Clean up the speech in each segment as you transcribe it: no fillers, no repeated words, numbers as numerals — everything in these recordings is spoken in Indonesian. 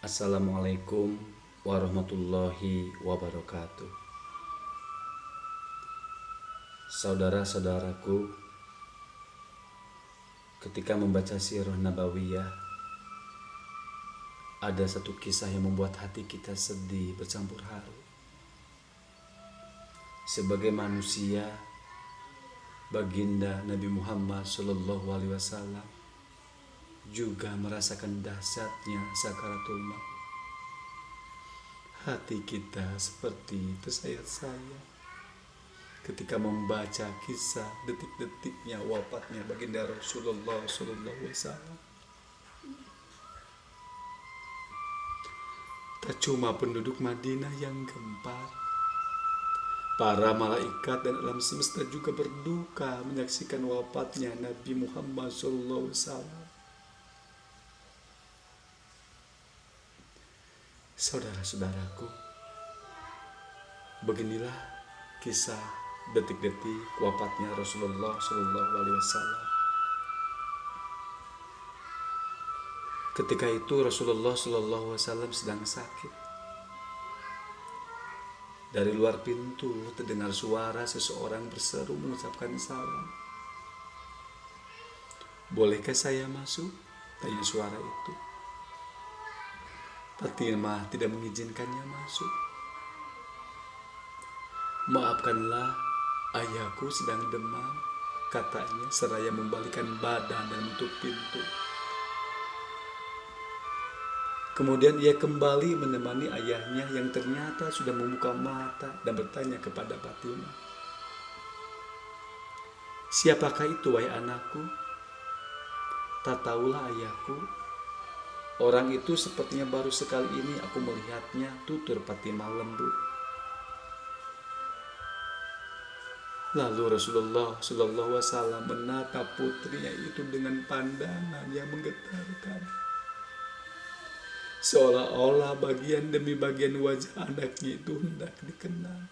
Assalamualaikum warahmatullahi wabarakatuh. Saudara-saudaraku, ketika membaca sirah nabawiyah, ada satu kisah yang membuat hati kita sedih bercampur haru. Sebagai manusia, baginda Nabi Muhammad SAW juga merasakan dahsyatnya sakaratul maut. Hati kita seperti tersayat-sayat ketika membaca kisah detik-detiknya wafatnya baginda Rasulullah SAW. Tak cuma penduduk Madinah yang gempar, para malaikat dan alam semesta juga berduka menyaksikan wafatnya Nabi Muhammad SAW. Saudara-saudaraku, beginilah kisah detik-detik wafatnya Rasulullah SAW. Ketika itu Rasulullah SAW sedang sakit. Dari luar pintu terdengar suara seseorang berseru mengucapkan salam. "Bolehkah saya masuk?" tanya suara itu. Fatimah tidak mengizinkannya masuk. "Maafkanlah, ayahku sedang demam," katanya seraya membalikkan badan dan menutup pintu. Kemudian ia kembali menemani ayahnya yang ternyata sudah membuka mata dan bertanya kepada Fatimah, "Siapakah itu, wahai anakku?" "Tak tahulah, ayahku. Orang itu sepertinya baru sekali ini aku melihatnya," tutur Fatimah lembut. Lalu Rasulullah SAW menatap putrinya itu dengan pandangan yang menggetarkan, seolah-olah bagian demi bagian wajah anaknya itu hendak dikenal.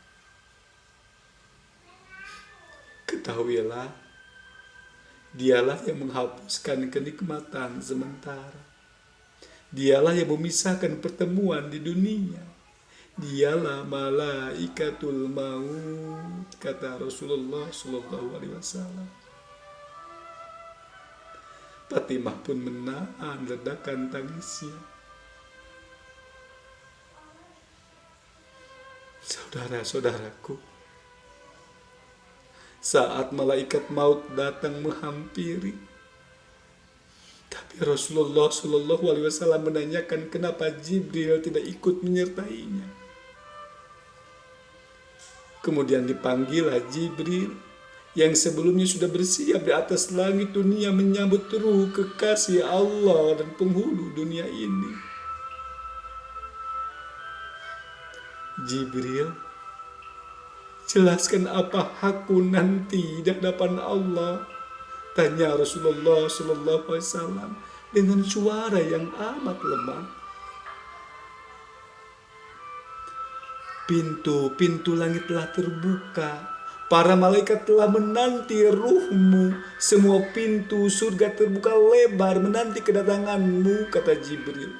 "Ketahuilah, dialah yang menghapuskan kenikmatan sementara. Dialah yang memisahkan pertemuan di dunia. Dialah malaikatul maut," kata Rasulullah SAW. Fatimah pun menahan ledakan tangisnya. Saudara-saudaraku, saat malaikat maut datang menghampiri, tapi Rasulullah SAW menanyakan kenapa Jibril tidak ikut menyertainya. Kemudian dipanggillah Jibril yang sebelumnya sudah bersiap di atas langit dunia menyambut ruh kekasih Allah dan penghulu dunia ini. "Jibril, jelaskan apa hakku nanti di hadapan Allah?" tanya Rasulullah SAW dengan suara yang amat lemah. "Pintu-pintu langit telah terbuka. Para malaikat telah menanti ruhmu. Semua pintu surga terbuka lebar menanti kedatanganmu," kata Jibril.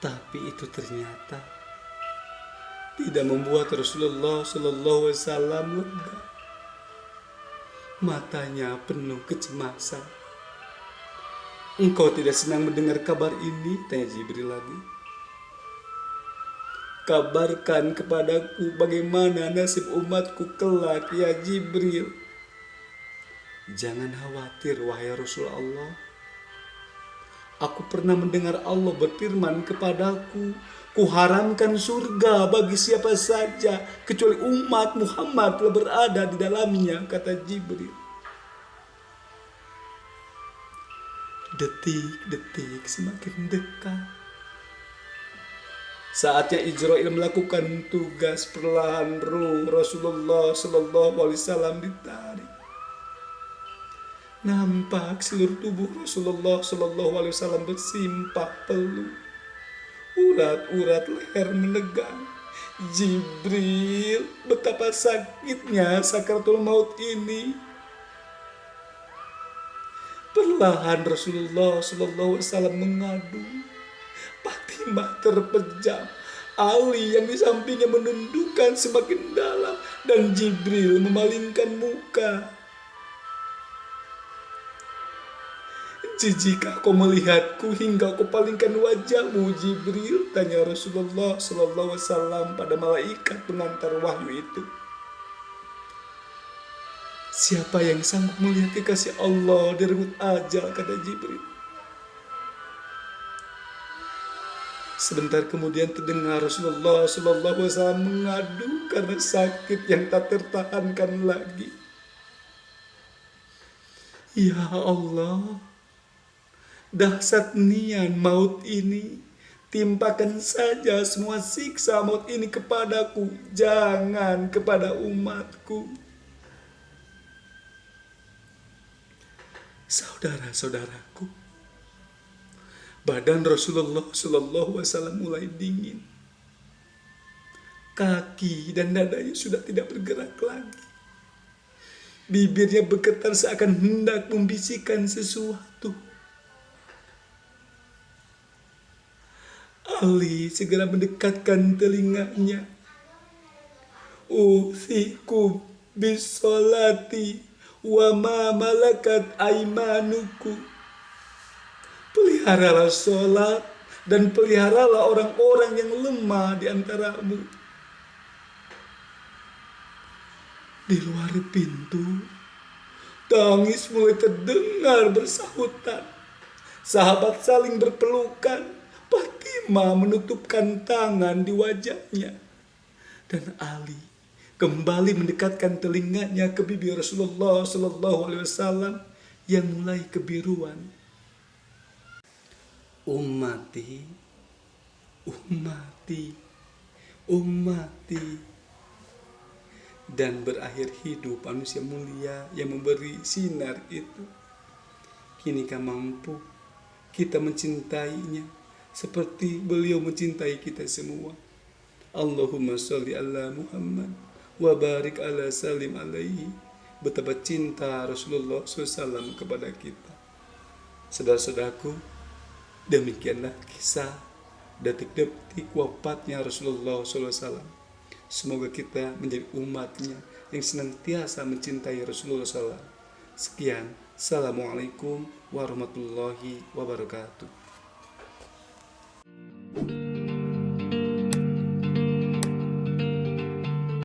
Tapi itu ternyata tidak membuat Rasulullah SAW lega. Matanya penuh kecemasan. "Engkau tidak senang mendengar kabar ini?" tanya Jibril lagi. "Kabarkan kepadaku bagaimana nasib umatku kelak, ya Jibril." "Jangan khawatir, wahai Rasulullah. Aku pernah mendengar Allah berfirman kepadaku, kuharamkan surga bagi siapa saja kecuali umat Muhammad telah berada di dalamnya," kata Jibril. Detik-detik semakin dekat. Saatnya Israel melakukan tugas, perlahan ruh Rasulullah SAW ditarik. Nampak seluruh tubuh Rasulullah SAW bersimpah peluh. Urat-urat leher menegang. "Jibril, betapa sakitnya sakaratul maut ini." Perlahan Rasulullah SAW mengadu. Fatimah terpejam. Ali yang di sampingnya menundukkan semakin dalam dan Jibril memalingkan muka. "Jijikah kau melihatku hingga kau palingkan wajahmu, Jibril?" tanya Rasulullah SAW pada malaikat pengantar wahyu itu. "Siapa yang sanggup melihat kekasih Allah direnggut ajal?" kata Jibril. Sebentar kemudian terdengar Rasulullah SAW mengadu karena sakit yang tak tertahankan lagi. "Ya Allah, dahsyat nian maut ini. Timpakan saja semua siksa maut ini kepadaku, jangan kepada umatku." Saudara-saudaraku, badan Rasulullah SAW mulai dingin. Kaki dan dadanya sudah tidak bergerak lagi. Bibirnya bergetar seakan hendak membisikkan sesuatu. Ali segera mendekatkan telinganya. "Usikum bisolati wa ma malakat aimanuku." Peliharalah sholat dan peliharalah orang-orang yang lemah di antaramu. Di luar pintu, tangis mulai terdengar bersahutan. Sahabat saling berpelukan. Fatimah menutupkan tangan di wajahnya. Dan Ali kembali mendekatkan telinganya ke bibir Rasulullah SAW yang mulai kebiruan. "Ummati, ummati, ummati." Dan berakhir hidup manusia mulia yang memberi sinar itu. Kinikah mampu kita mencintainya seperti beliau mencintai kita semua? Allahumma sholli ala Muhammad wa barik ala salim alaihi. Betapa cinta Rasulullah SAW kepada kita. Saudara-saudaraku, demikianlah kisah detik-detik wafatnya Rasulullah SAW. Semoga kita menjadi umatnya yang senantiasa mencintai Rasulullah SAW. Sekian, Assalamualaikum warahmatullahi wabarakatuh.